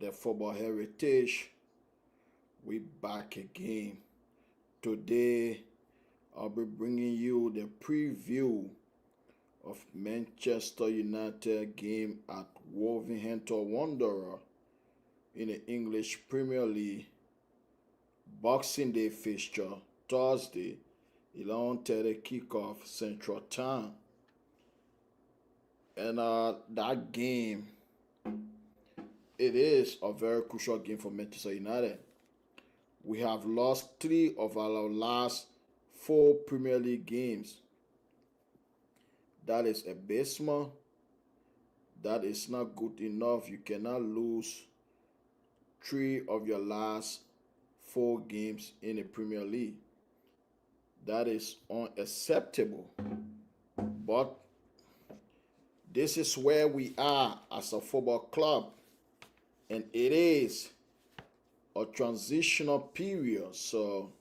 the football heritage. We back again. Today, I'll be bringing you the preview of Manchester United game at Wolverhampton Wanderer in the English Premier League. Boxing Day fixture, Thursday, 11:30 kickoff Central Time. And that game, it is a very crucial game for Manchester United. We have lost 3 of our last 4 Premier League games. That is abysmal. That is not good enough. You cannot lose 3 of your last 4 games in the Premier League. That is unacceptable. But this is where we are as a football club. And it is a transitional period. So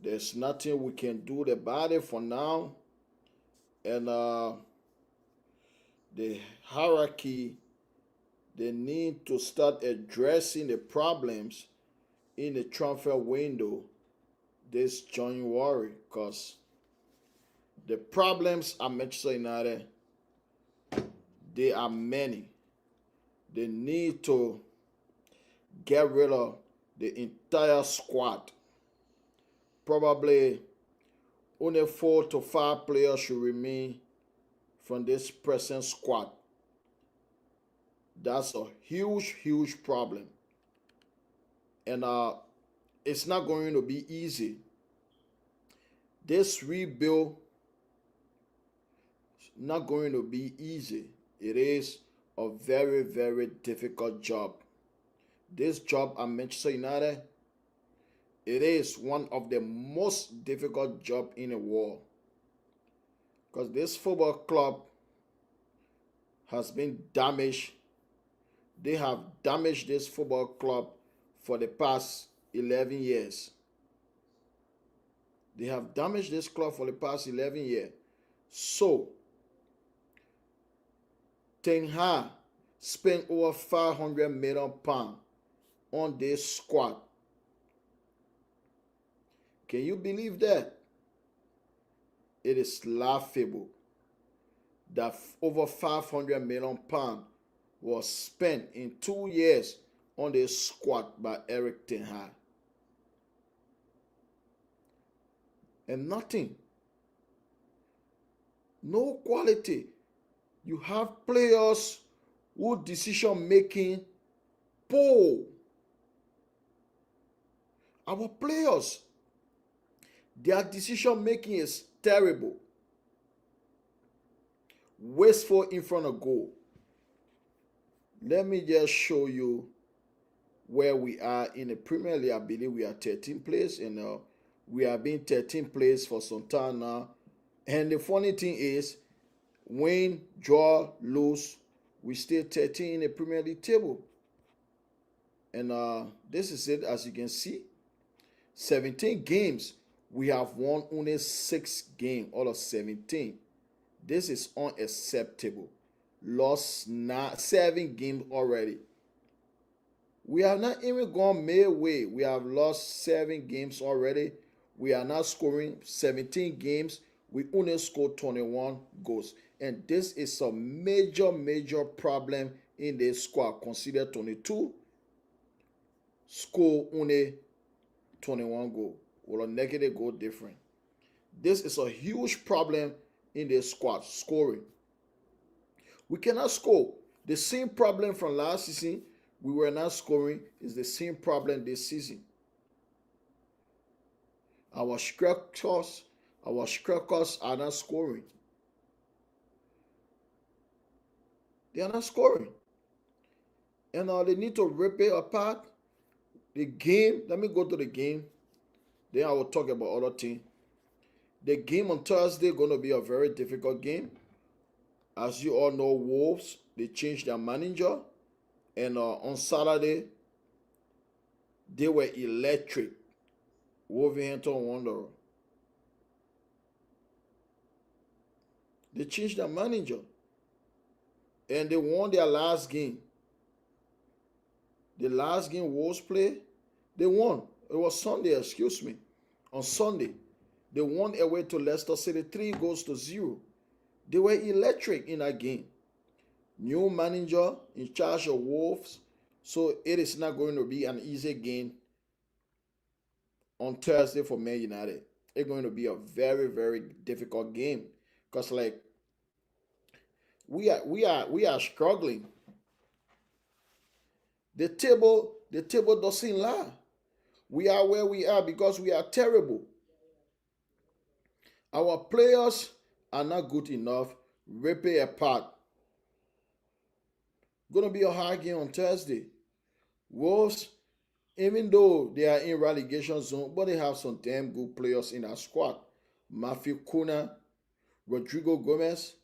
there's nothing we can do about it for now. And the hierarchy, they need to start addressing the problems in the transfer window this January, because the problems at Manchester United, they are many. They need to get rid of the entire squad. Probably only 4 to 5 players should remain from this present squad. That's a huge problem. And it's not going to be easy. This rebuild is not going to be easy. It is a very difficult job. This job at Manchester United, it is one of the most difficult jobs in the world. Because this football club has been damaged. They have damaged this football club for the past 11 years. They have damaged this club for the past 11 years. So, Ten Hag spent over £500 million on this squad. Can you believe that? It is laughable that over £500 million was spent in 2 years on this squad by Eric Ten Hag. And nothing. No quality. You have players who decision making poor. Our players, their decision making is terrible. Wasteful in front of goal. Let me just show you where we are in the Premier League. I believe we are 13th place, and we have been 13th place for some time now. And the funny thing is, win, draw, lose, we stay 13 in the Premier League table. And this is it, as you can see. 17 games, we have won only 6 games out of 17. This is unacceptable. Lost 7 games already. We have not even gone midway. We have lost 7 games already. We are not scoring 17 games. We only scored 21 goals. And this is a major problem in this squad. Consider 22. Score only 21 goals. With a negative goal difference. This is a huge problem in this squad. Scoring. We cannot score. The same problem from last season, we were not scoring, is the same problem this season. Our strikers are not scoring. They are not scoring. And they need to rip it apart. The game, let me go to the game. Then I will talk about other things. The game on Thursday is going to be a very difficult game. As you all know, Wolves, they changed their manager. And on Saturday, they were electric. Wolverhampton Wanderer. They changed their manager. And they won their last game. The last game Wolves played, they won. It was Sunday, excuse me. On Sunday, they won away to Leicester City 3-0. They were electric in that game. New manager in charge of Wolves, so it is not going to be an easy game on Thursday for Man United. It's going to be a very, very difficult game because like we are struggling. The table doesn't lie. We are where we are because we are terrible. Our players are not good enough. Rip it apart. Gonna be a hard game on Thursday. Wolves, even though they are in relegation zone, but they have some damn good players in our squad. Matthew Cunha, Rodrigo Gomez,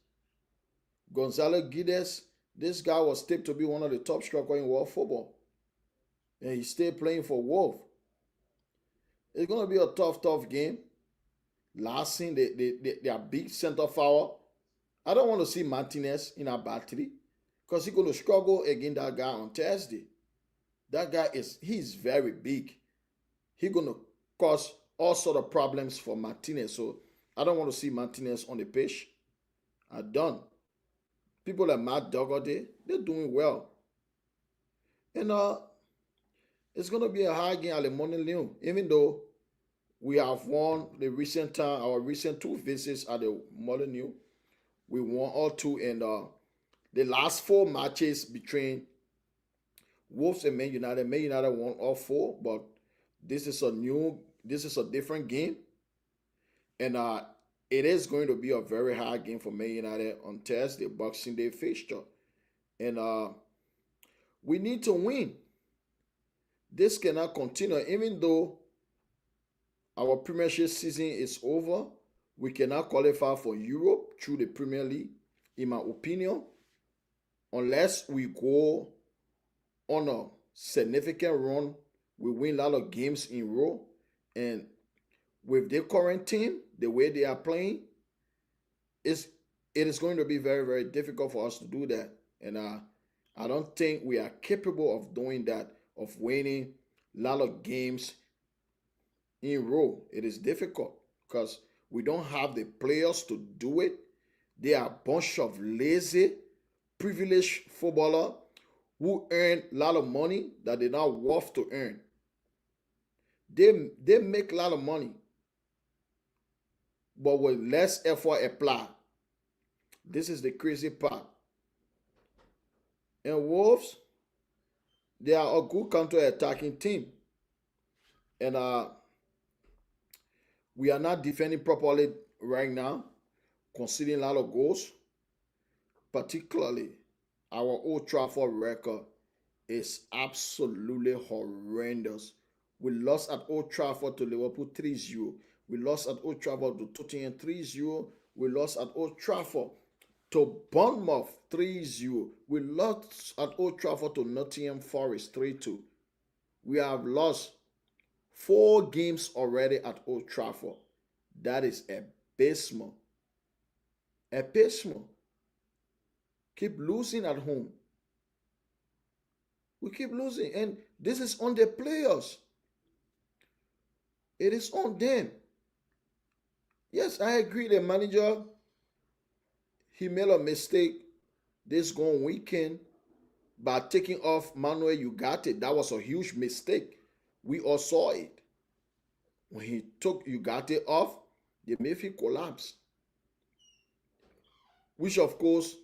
Gonzalo Guedes. This guy was tipped to be one of the top strikers in world football. And he's still playing for Wolves. It's going to be a tough game. Last thing, they are big center forward. I don't want to see Martinez in our battery because he's going to struggle against that guy on Thursday. That guy he's very big. He's going to cause all sort of problems for Martinez. So I don't want to see Martinez on the pitch. I don't. People like Matt Dougherty, they're doing well. And it's going to be a hard game at the morning Lyon, even though we have won our recent two visits at the Molyneux. We won all two, and the last four matches between Wolves and Man United won all four, but this is a different game, and it is going to be a very hard game for Man United on Thursday, Boxing Day fixture, and we need to win. This cannot continue, even though our Premiership season is over. We cannot qualify for Europe through the Premier League, in my opinion, unless we go on a significant run. We win a lot of games in a row. And with the current team, the way they are playing, it is going to be very, very difficult for us to do that. And I don't think we are capable of doing that, of winning a lot of games in a row. It is difficult because we don't have the players to do it. They are a bunch of lazy, privileged footballers who earn a lot of money that they're not worth to earn. They make a lot of money, but with less effort applied. This is the crazy part. And Wolves, they are a good counter-attacking team. And we are not defending properly right now, conceding a lot of goals. Particularly, our Old Trafford record is absolutely horrendous. We lost at Old Trafford to Liverpool 3-0. We lost at Old Trafford to Tottenham 3-0. We lost at Old Trafford to Bournemouth 3-0. We lost at Old Trafford to Nottingham Forest 3-2. We have lost 4 games already at Old Trafford. That is abysmal. Abysmal. Keep losing at home. We keep losing. And this is on the players. It is on them. Yes, I agree. The manager, he made a mistake this gone weekend by taking off Manuel Ugarte. That was a huge mistake. We all saw it. When he took Ugarte off, the midfield collapsed. Which, of course,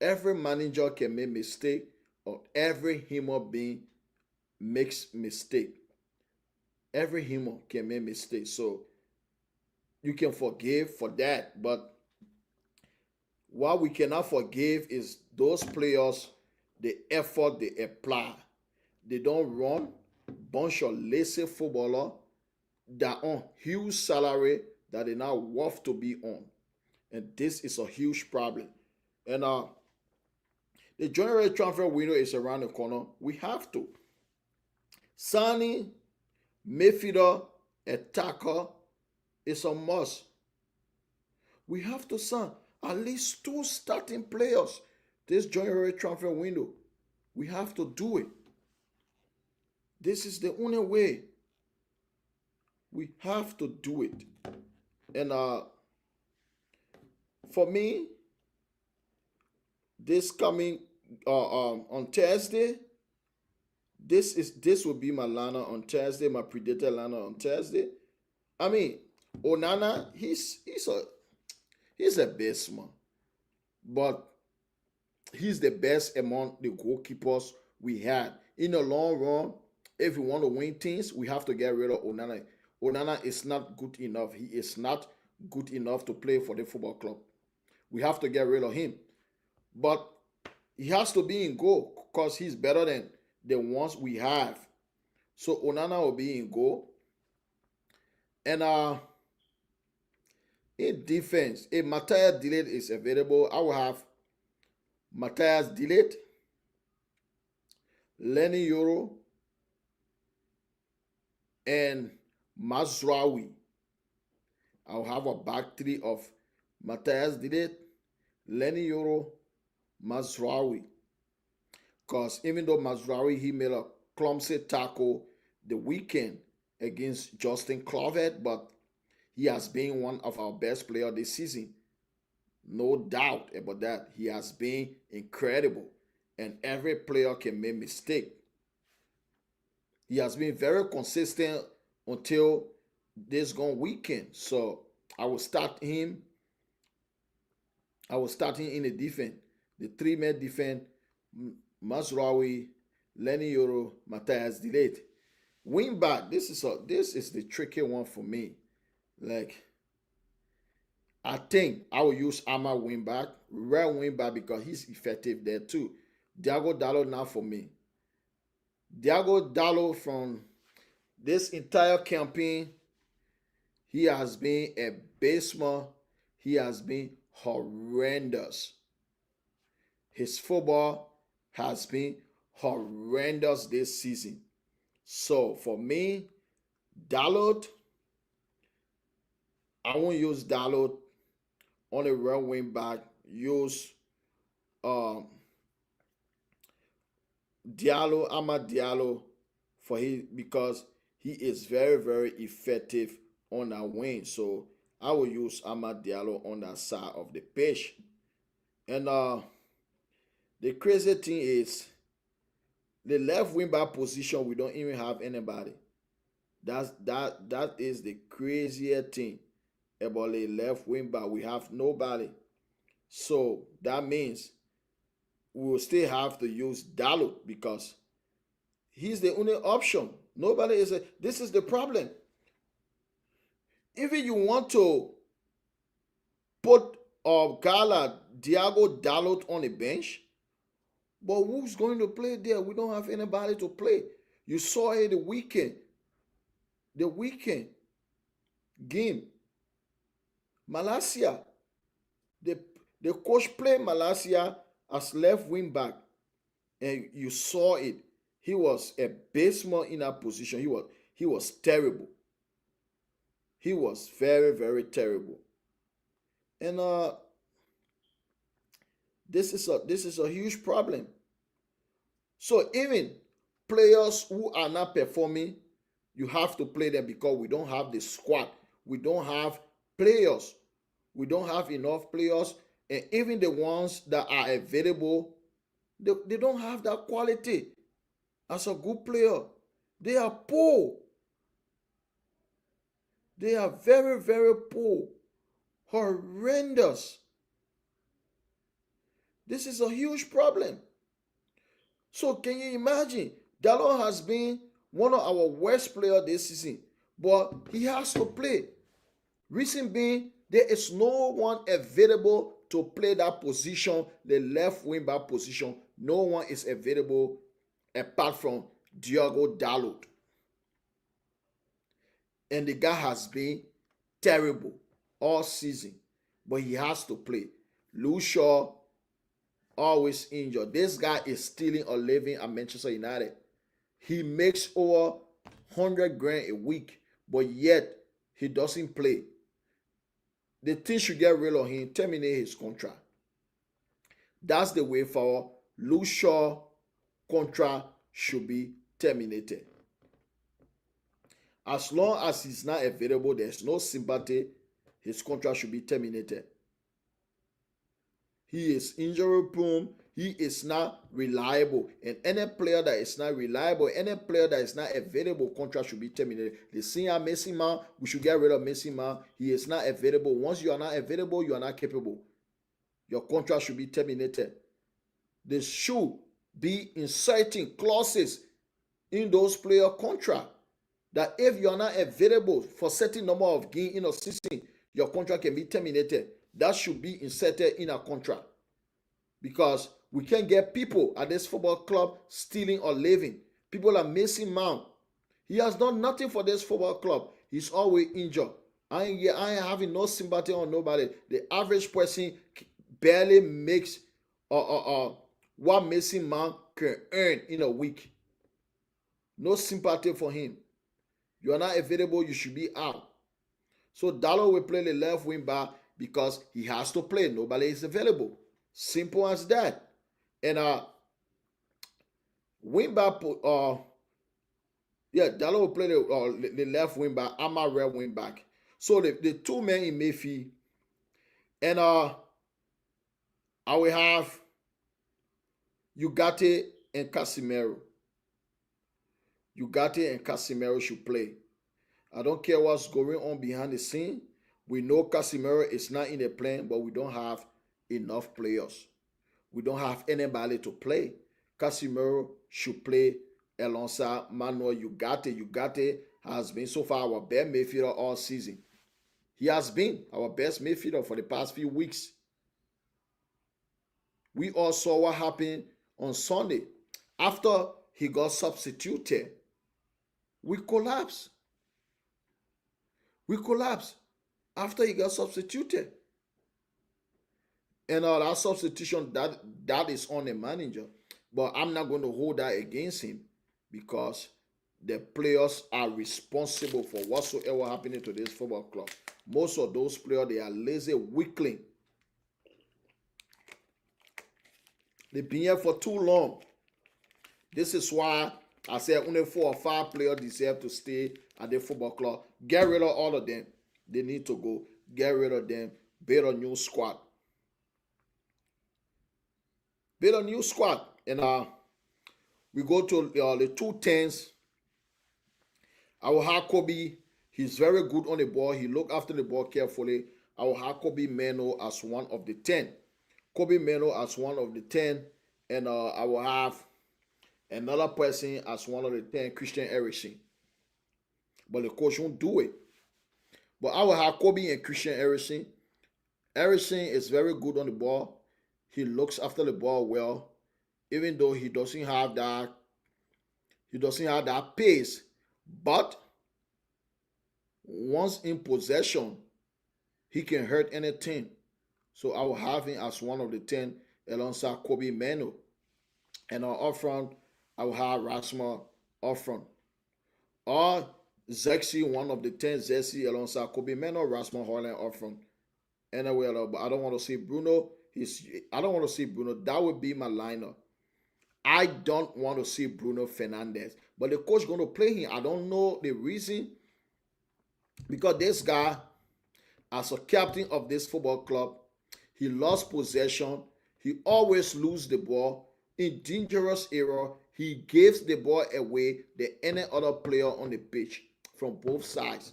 every manager can make mistake, or every human being makes mistake. Every human can make mistakes. So you can forgive for that. But what we cannot forgive is those players, the effort they apply. They don't run. Bunch of lazy footballer that on huge salary that they not worth to be on. And this is a huge problem. And the January transfer window is around the corner. We have to signing midfielder, attacker is a must. We have to sign at least 2 starting players this January transfer window. We have to do it. This is the only way. We have to do it. And for me, this coming on Thursday, this will be my lineup on Thursday, my predicted lineup on Thursday. I mean, Onana, he's a best man, but he's the best among the goalkeepers we had. In the long run, if we want to win things, we have to get rid of Onana. Onana is not good enough. He is not good enough to play for the football club. We have to get rid of him. But he has to be in goal because he's better than the ones we have. So Onana will be in goal. And in defense, if Matthias De Ligt is available, I will have Matthias De Ligt, Lenny Yoro, and Mazraoui. I'll have a back three of Matthias De Ligt, Lenny Yoro, Mazraoui. Because even though Mazraoui, he made a clumsy tackle the weekend against Justin Kluivert, but he has been one of our best players this season. No doubt about that. He has been incredible. And every player can make mistake. He has been very consistent until this gone weekend. So I will start him. I will start him in the defense. The three-man defense, Mazraoui, Lenny Yoro, Matthias De Ligt. Wing back, this is the tricky one for me. Like, I think I will use Ahmad wing back, rare wing back, because he's effective there too. Diogo Dalot now for me. Diogo Dalot from this entire campaign, he has been a baseman. He has been horrendous. His football has been horrendous this season. So for me, Dalot, I won't use Dalot on a real wing back. Use Diallo, Amad Diallo for because he is very, very effective on that wing. So I will use Amad Diallo on that side of the pitch. And the crazy thing is, the left wing back position, we don't even have anybody. That is the crazier thing about the left wing back. We have nobody. So that means we will still have to use Dalot because he's the only option. Nobody is this is the problem. If you want to put Gala Diogo Dalot on the bench, but who's going to play there? We don't have anybody to play. You saw it the weekend game. Malacia, the coach played Malacia as left wing back, and you saw it. He was a baseman in that position. He was terrible. He was very, very terrible. And this is a huge problem. So even players who are not performing, you have to play them because we don't have the squad. We don't have players. We don't have enough players. And even the ones that are available, they don't have that quality as a good player. They are poor. They are very, very poor. Horrendous. This is a huge problem. So can you imagine? Dalot has been one of our worst players this season, but he has to play. Reason being, there is no one available to play that position, the left wing back position. No one is available apart from Diogo Dalot. And the guy has been terrible all season, but he has to play. Lucia always injured. This guy is stealing a living at Manchester United. He makes over 100 grand a week, but yet he doesn't play. The team should get rid of him, terminate his contract. That's the way forward. Lucia contract should be terminated. As long as he's not available, there's no sympathy, his contract should be terminated. He is injury prone. He is not reliable. And any player that is not reliable, any player that is not available, contract should be terminated. The senior Messi man, we should get rid of Messi man. He is not available. Once you are not available, you are not capable. Your contract should be terminated. They should be inserting clauses in those player contract that if you are not available for certain number of games in a season, your contract can be terminated. That should be inserted in a contract, because we can't get people at this football club stealing or living. People are missing Mount. He has done nothing for this football club. He's always injured. I ain't having no sympathy on nobody. The average person barely makes what Mason Mount can earn in a week. No sympathy for him. You are not available, you should be out. So Dallo will play the left wing back because he has to play. Nobody is available. Simple as that. And wing back, Dallo will play the left wing back. I'm a red wing back. So the two men in midfield, and I will have Ugarte and Casemiro. Ugarte and Casemiro should play. I don't care what's going on behind the scene. We know Casemiro is not in the plan, but we don't have enough players. We don't have anybody to play. Casemiro should play alongside Manuel Ugarte. Ugarte has been so far our best midfielder all season. He has been our best midfielder for the past few weeks. We all saw what happened on Sunday. After he got substituted, we collapsed. We collapsed after he got substituted. And that substitution, that is on the manager. But I'm not going to hold that against him, because the players are responsible for whatsoever happening to this football club. Most of those players, they are lazy weakling. They've been here for too long. This is why I said only 4 or 5 players deserve to stay at the football club. Get rid of all of them. They need to go. Get rid of them. Build a new squad. Build a new squad. And we go to the 210s. I will have Kobe. He's very good on the ball. He look after the ball carefully. I will have Kobe Meno as one of the 10. Kobe Meno as one of the 10. And I will have another person as one of the 10, Christian Eriksen. But the coach won't do it. But I will have Kobe and Christian Eriksen. Eriksen is very good on the ball. He looks after the ball well, even though he doesn't have that pace. But once in possession, he can hurt anything. So I will have him as one of the 10 alongside Kobe Meno. And up front, I will have Rasmus up front. Or Zexi, one of the 10, Zexi alongside Kobe Meno, Rasmus Hojlund up front. Anyway, but I don't want to see Bruno. That would be my lineup. I don't want to see Bruno Fernandes. But the coach is going to play him. I don't know the reason. Because this guy, as a captain of this football club, he lost possession. He always loses the ball. In dangerous area, he gives the ball away than any other player on the pitch from both sides.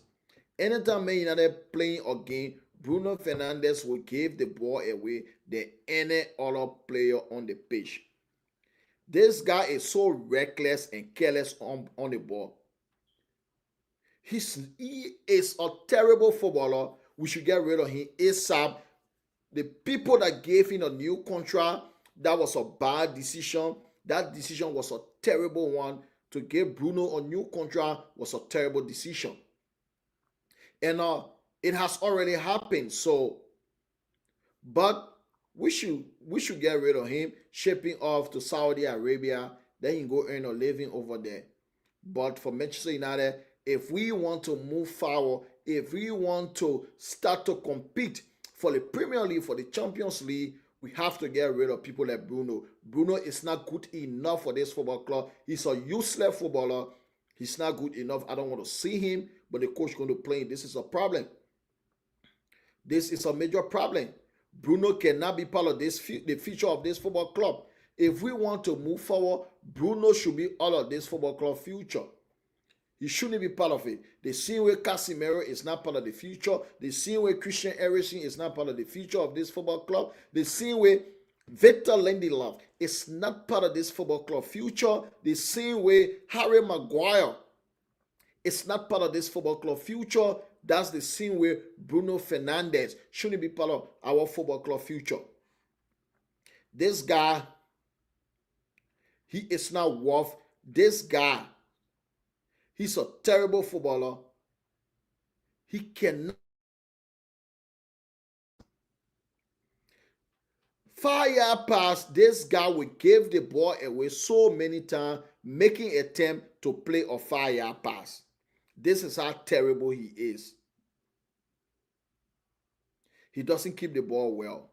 Anytime Man United playing a game, Bruno Fernandes will give the ball away than any other player on the pitch. This guy is so reckless and careless on the ball. He is a terrible footballer. We should get rid of him ASAP. The people that gave him a new contract, that was a bad decision. That decision was a terrible one. To give Bruno a new contract was a terrible decision. And it has already happened. So, but we should get rid of him, shipping off to Saudi Arabia. Then he can go earn a living over there. But for Manchester United, if we want to move forward, if we want to start to compete for the Premier League, for the Champions League, we have to get rid of people like Bruno. Bruno is not good enough for this football club. He's a useless footballer. He's not good enough. I don't want to see him, but the coach going to play him. This is a problem. This is a major problem. Bruno cannot be part of this, the future of this football club. If we want to move forward, Bruno should be all of this football club future. He shouldn't be part of it. The same way Casemiro is not part of the future. The same way Christian Eriksen is not part of the future of this football club. The same way Victor Lindelof is not part of this football club future. The same way Harry Maguire is not part of this football club future. That's the same way Bruno Fernandes shouldn't be part of our football club future. This guy, he is not worth this guy. He's a terrible footballer. He cannot fire pass. This guy will give the ball away so many times, making an attempt to play a fire pass. This is how terrible he is. He doesn't keep the ball well.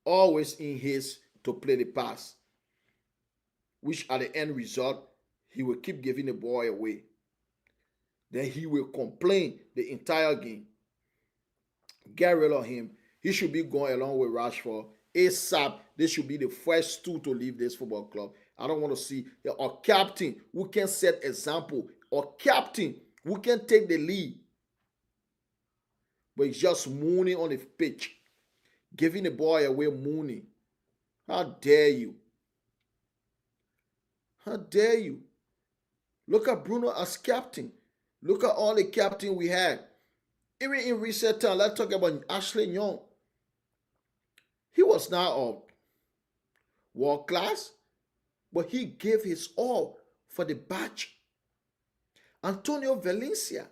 Always in his to play the pass, which at the end result, he will keep giving the ball away. Then he will complain the entire game. Get rid of him. He should be going along with Rashford. ASAP, they should be the first two to leave this football club. I don't want to see a captain who can set example, or captain who can take the lead. But he's just mooning on the pitch, giving the ball away, mooning. How dare you? How dare you? Look at Bruno as captain. Look at all the captain we had. Even in recent time, let's talk about Ashley Young. He was not a world class, but he gave his all for the badge. Antonio Valencia,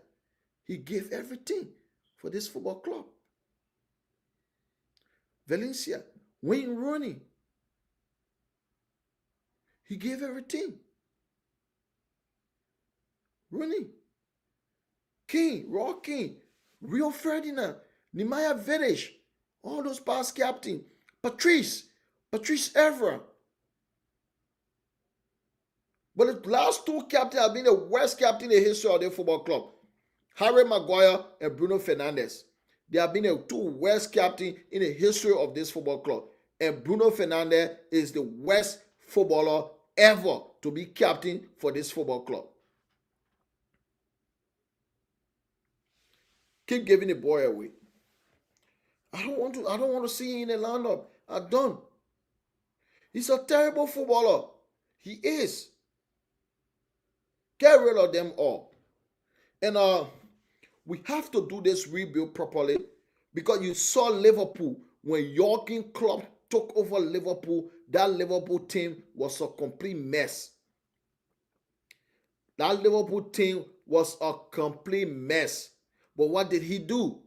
he gave everything for this football club. Valencia, Wayne Rooney, he gave everything. Rooney, King, Raw King, Rio Ferdinand, Nemanja Vidic, all those past captains, Patrice Evra. But the last two captains have been the worst captain in the history of the football club. Harry Maguire and Bruno Fernandes. They have been the two worst captains in the history of this football club. And Bruno Fernandes is the worst footballer ever to be captain for this football club. Keep giving the boy away. I don't want to see him in the lineup. I don't. He's a terrible footballer. He is. Get rid of them all. And we have to do this rebuild properly, because you saw Liverpool when Jurgen Klopp took over Liverpool. That Liverpool team was a complete mess. That Liverpool team was a complete mess. But what did he do?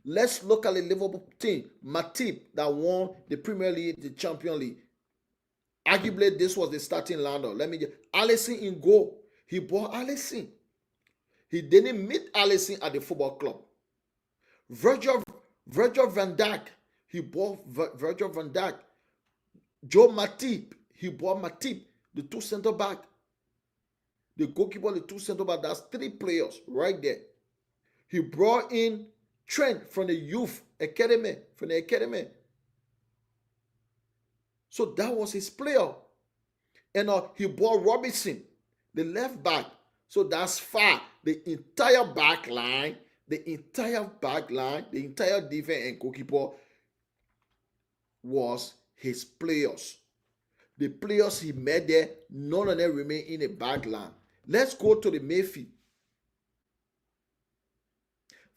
Let's look at the Liverpool team. Matip that won the Premier League, the Champions League. Arguably, this was the starting lineup. Alisson in goal. He bought Alisson. He didn't meet Alisson at the football club. Virgil van Dijk. He bought Virgil van Dijk. Joe Matip. He bought Matip. The two center back. The goalkeeper, the two center back. That's three players right there. He brought in Trent from the youth academy, So that was his player. And he brought Robinson, the left back. So that's far. The entire back line, the entire defense and goalkeeper was his players. The players he made there, none of them remain in the back line. Let's go to the midfield.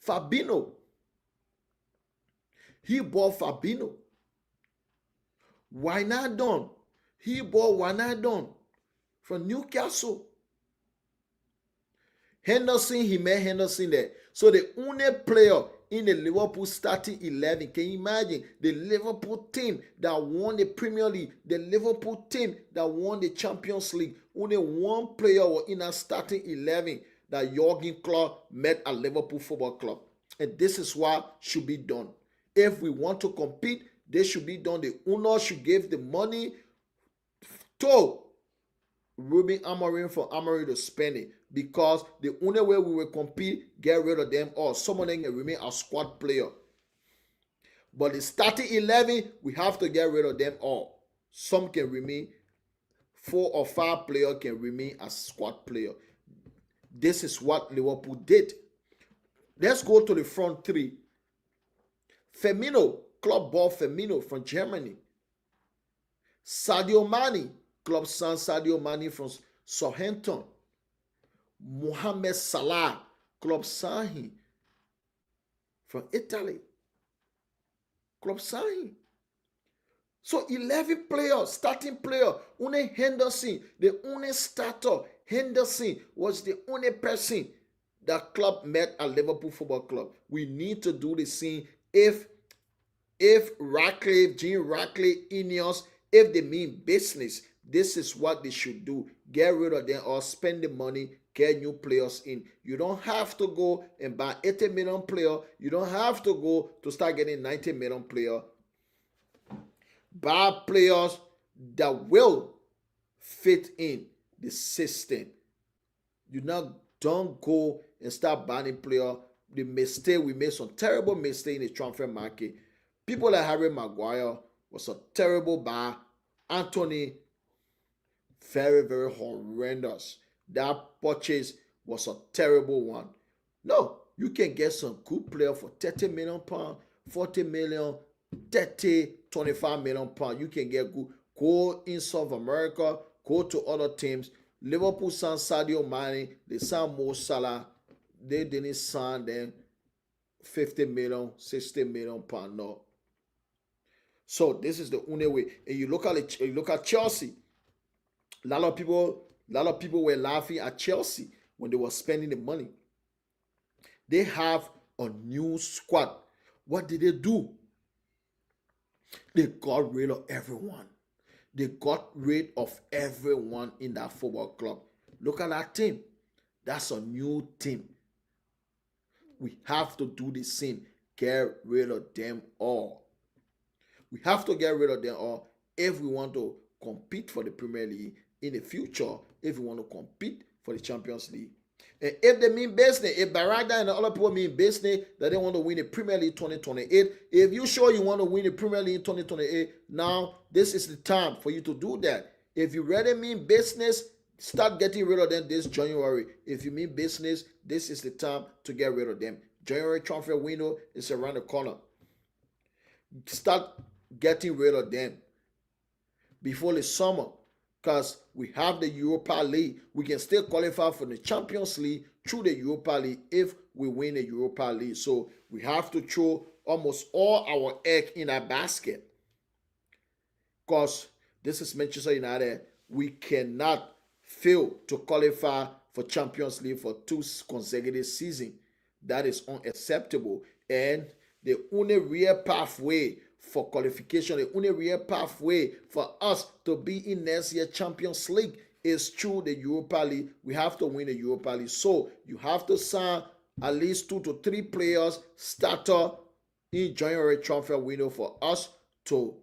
Fabinho. He bought Fabinho. Wijnaldum. He bought Wijnaldum from Newcastle. Henderson, he made Henderson there. So the only player in the Liverpool starting 11, can you imagine? The Liverpool team that won the Premier League, the Liverpool team that won the Champions League, only one player was in that starting 11 that Jurgen Klopp met at Liverpool Football Club. And this is what should be done. If we want to compete, this should be done. The owner should give the money to Ruben Amorim for Amorim to spend it, because the only way we will compete, get rid of them, or some of them can remain a squad player. But the starting 11, we have to get rid of them all. Some can remain, 4 or 5 players can remain as squad player. This is what Liverpool did. Let's go to the front three. Firmino, club ball Firmino from Germany. Sadio Mane, club son Sadio Mane from Southampton. Mohamed Salah, club son from Italy. Club son. So 11 players, starting player. Only Henderson, the only starter. Henderson was the only person that club met at Liverpool Football Club. We need to do the same. If Ratcliffe, Jean Ratcliffe, Ineos, if they mean business, this is what they should do. Get rid of them or spend the money, get new players in. You don't have to go and buy 80 million player. You don't have to go to start getting 90 million player. Buy players that will fit in the system. Don't go and start buying player. The mistake we made, some terrible mistake in the transfer market. People like Harry Maguire was a terrible buy. Anthony, very, very horrendous. That purchase was a terrible one. No, you can get some good player for 30 million pounds, 40 million, 30, 25 million pounds. You can get good. Go in South America, go to other teams. Liverpool signed Sadio Mane, they signed Mo Salah. They didn't sign them 50 million, 60 million pounds. No. So this is the only way. And you look at Chelsea. A lot of people were laughing at Chelsea when they were spending the money. They have a new squad. What did they do? They got rid of everyone. They got rid of everyone in that football club. Look at that team. That's a new team. We have to do the same. Get rid of them all. We have to get rid of them all if we want to compete for the Premier League in the future, if we want to compete for the Champions League. And if they mean business, if Barada and other people mean business, that they want to win the Premier League 2028, if you sure you want to win the Premier League 2028, now this is the time for you to do that. If you really mean business, start getting rid of them this January. If you mean business, this is the time to get rid of them. January transfer window is around the corner. Start getting rid of them before the summer, because we have the Europa League. We can still qualify for the Champions League through the Europa League if we win the Europa League. So we have to throw almost all our egg in that basket, because this is Manchester United. We cannot fail to qualify for Champions League for 2 consecutive seasons. That is unacceptable. And the only real pathway for qualification, the only real pathway for us to be in next year Champions League is through the Europa League. We have to win the Europa League. So you have to sign at least 2 to 3 players starter in January transfer window for us to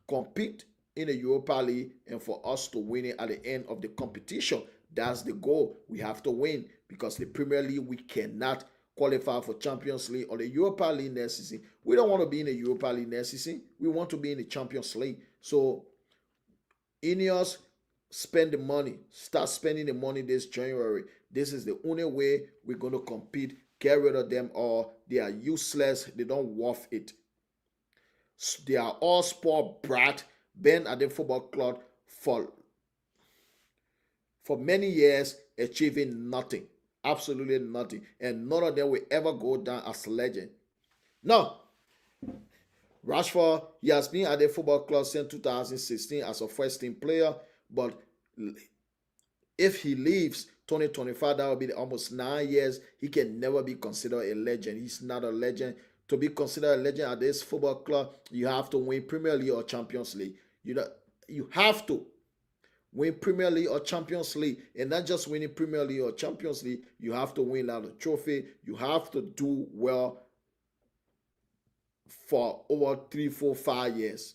compete in the Europa League and for us to win it at the end of the competition. That's the goal. We have to win, because the Premier League, we cannot qualify for Champions League or the Europa League next season. We don't want to be in the Europa League next season. We want to be in the Champions League. So Ineos, spend the money. Start spending the money this January. This is the only way we're going to compete. Get rid of them all. They are useless. They don't worth it. They are all sport brat, been at the football club for many years, achieving nothing. Absolutely nothing. And none of them will ever go down as legend. No. Rashford, he has been at the football club since 2016 as a first team player. But if he leaves 2025, that will be almost 9 years. He can never be considered a legend. He's not a legend. To be considered a legend at this football club, you have to win Premier League or Champions League. You have to win Premier League or Champions League, and not just winning Premier League or Champions League. You have to win out a trophy. You have to do well for over 3, 4, 5 years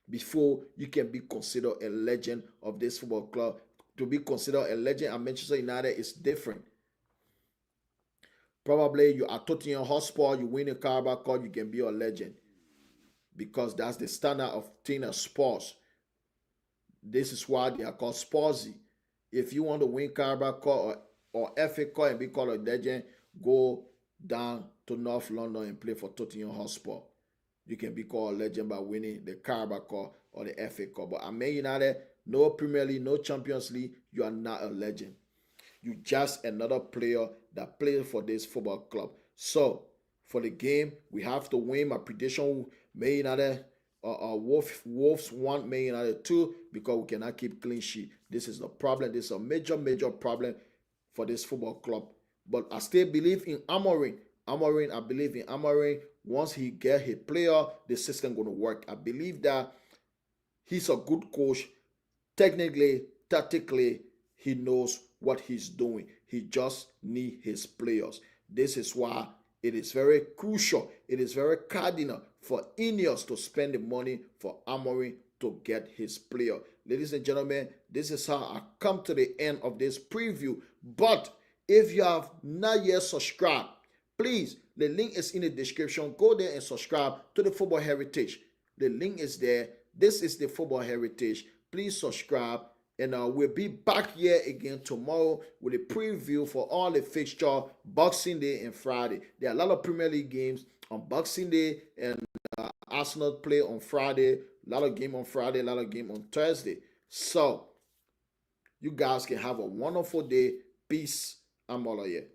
before you can be considered a legend of this football club. to be considered a legend at Manchester United is different. Probably you are Tottenham Hotspur, you win a Carabao Cup, you can be a legend because that's the standard of team of sports. This is why they are called Spursy. If you want to win Carabao Cup or FA Cup and be called a legend, go down to North London and play for Tottenham Hotspur. You can be called a legend by winning the Carabao Cup or the FA Cup. But at Man United, no Premier League, no Champions League, you are not a legend. You're just another player that plays for this football club. So, for the game, we have to win. My prediction, Man United, Wolves 1, Man United 2, because we cannot keep clean sheet. This is the problem. This is a major, major problem for this football club. But I still believe in Amorim. I believe in Amorim. Once he get his player, the system going to work. I believe that he's a good coach. Technically, tactically, he knows what he's doing. He just needs his players. This is why it is very crucial. It is very cardinal for Ineos to spend the money for Amorim to get his player. Ladies and gentlemen, this is how I come to the end of this preview. But if you have not yet subscribed, please, the link is in the description. Go there and subscribe to the Football Heritage. The link is there. This is the Football Heritage. Please subscribe. And we'll be back here again tomorrow with a preview for all the fixture, Boxing Day and Friday. There are a lot of Premier League games on Boxing Day, and Arsenal play on Friday. A lot of game on Friday, a lot of game on Thursday. So, you guys can have a wonderful day. Peace. I'm all here.